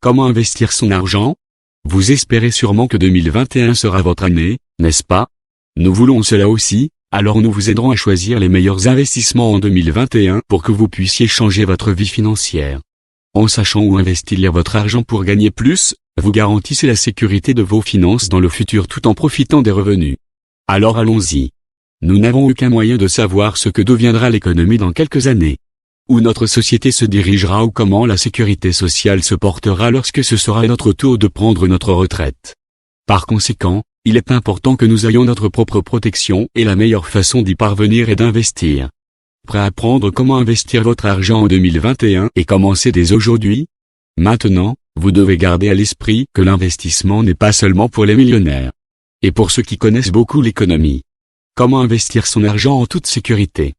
Comment investir son argent? Vous espérez sûrement que 2021 sera votre année, n'est-ce pas? Nous voulons cela aussi, alors nous vous aiderons à choisir les meilleurs investissements en 2021 pour que vous puissiez changer votre vie financière. En sachant où investir votre argent pour gagner plus, vous garantissez la sécurité de vos finances dans le futur tout en profitant des revenus. Alors allons-y. Nous n'avons aucun moyen de savoir ce que deviendra l'économie dans quelques années. Où notre société se dirigera ou comment la sécurité sociale se portera lorsque ce sera notre tour de prendre notre retraite. Par conséquent, il est important que nous ayons notre propre protection et la meilleure façon d'y parvenir est d'investir. Prêt à apprendre comment investir votre argent en 2021 et commencer dès aujourd'hui? Maintenant, vous devez garder à l'esprit que l'investissement n'est pas seulement pour les millionnaires. Et pour ceux qui connaissent beaucoup l'économie. Comment investir son argent en toute sécurité?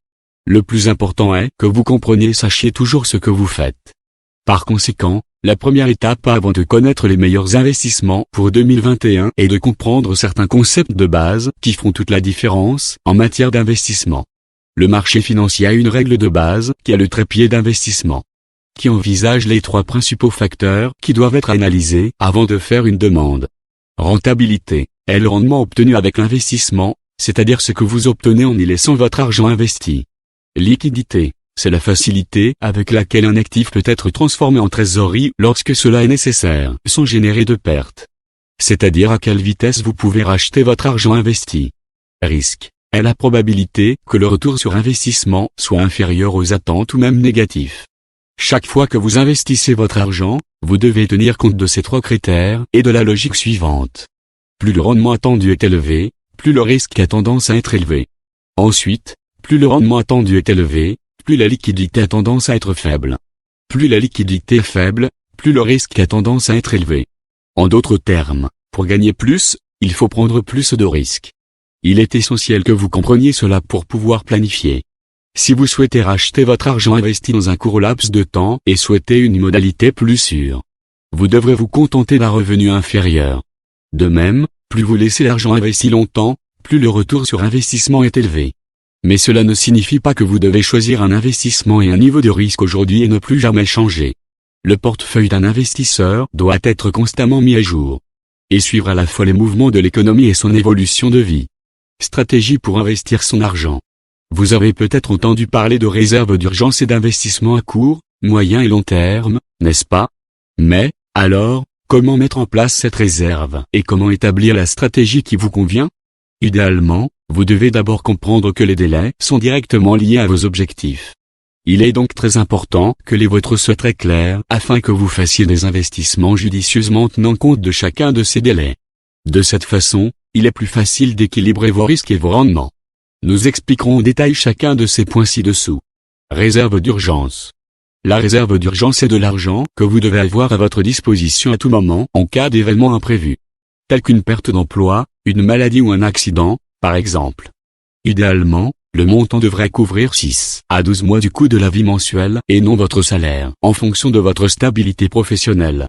Le plus important est que vous compreniez et sachiez toujours ce que vous faites. Par conséquent, la première étape avant de connaître les meilleurs investissements pour 2021 est de comprendre certains concepts de base qui font toute la différence en matière d'investissement. Le marché financier a une règle de base qui est le trépied d'investissement, qui envisage les 3 principaux facteurs qui doivent être analysés avant de faire une demande. Rentabilité est le rendement obtenu avec l'investissement, c'est-à-dire ce que vous obtenez en y laissant votre argent investi. Liquidité, c'est la facilité avec laquelle un actif peut être transformé en trésorerie lorsque cela est nécessaire, sans générer de pertes. C'est-à-dire à quelle vitesse vous pouvez racheter votre argent investi. Risque est la probabilité que le retour sur investissement soit inférieur aux attentes ou même négatif. Chaque fois que vous investissez votre argent, vous devez tenir compte de ces 3 critères et de la logique suivante. Plus le rendement attendu est élevé, plus le risque a tendance à être élevé. Ensuite, plus le rendement attendu est élevé, plus la liquidité a tendance à être faible. Plus la liquidité est faible, plus le risque a tendance à être élevé. En d'autres termes, pour gagner plus, il faut prendre plus de risques. Il est essentiel que vous compreniez cela pour pouvoir planifier. Si vous souhaitez racheter votre argent investi dans un court laps de temps et souhaitez une modalité plus sûre, vous devrez vous contenter d'un revenu inférieur. De même, plus vous laissez l'argent investi longtemps, plus le retour sur investissement est élevé. Mais cela ne signifie pas que vous devez choisir un investissement et un niveau de risque aujourd'hui et ne plus jamais changer. Le portefeuille d'un investisseur doit être constamment mis à jour et suivre à la fois les mouvements de l'économie et son évolution de vie. Stratégie pour investir son argent. Vous avez peut-être entendu parler de réserves d'urgence et d'investissement à court, moyen et long terme, n'est-ce pas? Mais, alors, comment mettre en place cette réserve et comment établir la stratégie qui vous convient? Idéalement, vous devez d'abord comprendre que les délais sont directement liés à vos objectifs. Il est donc très important que les vôtres soient très clairs afin que vous fassiez des investissements judicieusement tenant compte de chacun de ces délais. De cette façon, il est plus facile d'équilibrer vos risques et vos rendements. Nous expliquerons en détail chacun de ces points ci-dessous. Réserve d'urgence. La réserve d'urgence est de l'argent que vous devez avoir à votre disposition à tout moment en cas d'événement imprévu, tel qu'une perte d'emploi, une maladie ou un accident, par exemple. Idéalement, le montant devrait couvrir 6 à 12 mois du coût de la vie mensuelle et non votre salaire, en fonction de votre stabilité professionnelle.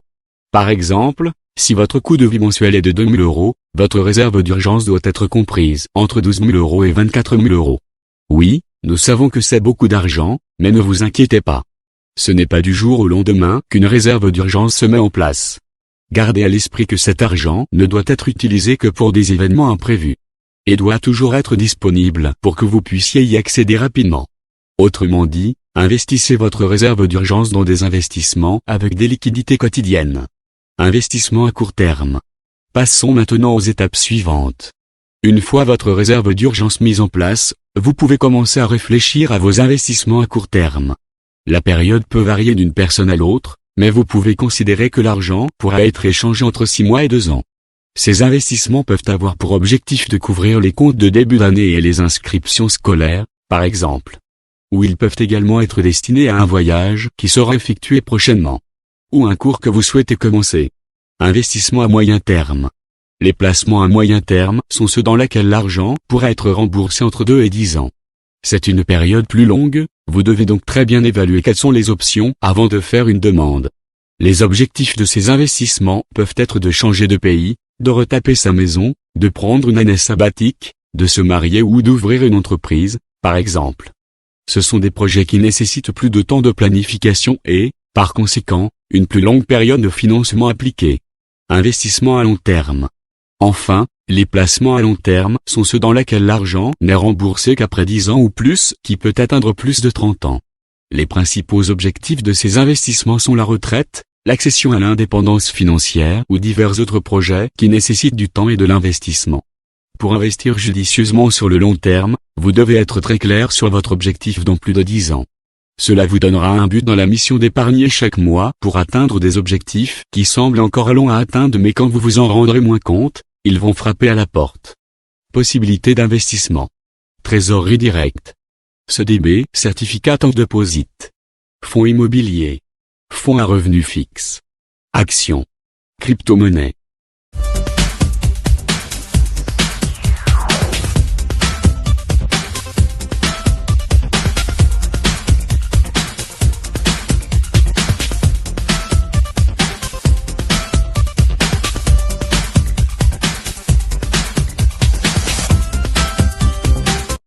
Par exemple, si votre coût de vie mensuel est de 2 000 €, votre réserve d'urgence doit être comprise entre 12 000 € et 24 000 €. Oui, nous savons que c'est beaucoup d'argent, mais ne vous inquiétez pas. Ce n'est pas du jour au lendemain qu'une réserve d'urgence se met en place. Gardez à l'esprit que cet argent ne doit être utilisé que pour des événements imprévus et doit toujours être disponible pour que vous puissiez y accéder rapidement. Autrement dit, investissez votre réserve d'urgence dans des investissements avec des liquidités quotidiennes. Investissement à court terme. Passons maintenant aux étapes suivantes. Une fois votre réserve d'urgence mise en place, vous pouvez commencer à réfléchir à vos investissements à court terme. La période peut varier d'une personne à l'autre, mais vous pouvez considérer que l'argent pourra être échangé entre 6 mois et 2 ans. Ces investissements peuvent avoir pour objectif de couvrir les comptes de début d'année et les inscriptions scolaires, par exemple. Ou ils peuvent également être destinés à un voyage qui sera effectué prochainement. Ou un cours que vous souhaitez commencer. Investissement à moyen terme. Les placements à moyen terme sont ceux dans lesquels l'argent pourra être remboursé entre 2 et 10 ans. C'est une période plus longue, vous devez donc très bien évaluer quelles sont les options avant de faire une demande. Les objectifs de ces investissements peuvent être de changer de pays, de retaper sa maison, de prendre une année sabbatique, de se marier ou d'ouvrir une entreprise, par exemple. Ce sont des projets qui nécessitent plus de temps de planification et, par conséquent, une plus longue période de financement appliquée. Investissement à long terme. Enfin, les placements à long terme sont ceux dans lesquels l'argent n'est remboursé qu'après 10 ans ou plus, qui peut atteindre plus de 30 ans. Les principaux objectifs de ces investissements sont la retraite, l'accession à l'indépendance financière ou divers autres projets qui nécessitent du temps et de l'investissement. Pour investir judicieusement sur le long terme, vous devez être très clair sur votre objectif dans plus de 10 ans. Cela vous donnera un but dans la mission d'épargner chaque mois pour atteindre des objectifs qui semblent encore longs à atteindre, mais quand vous vous en rendrez moins compte, ils vont frapper à la porte. Possibilités d'investissement. Trésorerie directe. CDB, Certificate of Deposit. Fonds immobiliers. Fonds à revenu fixe. Actions. Crypto-monnaie.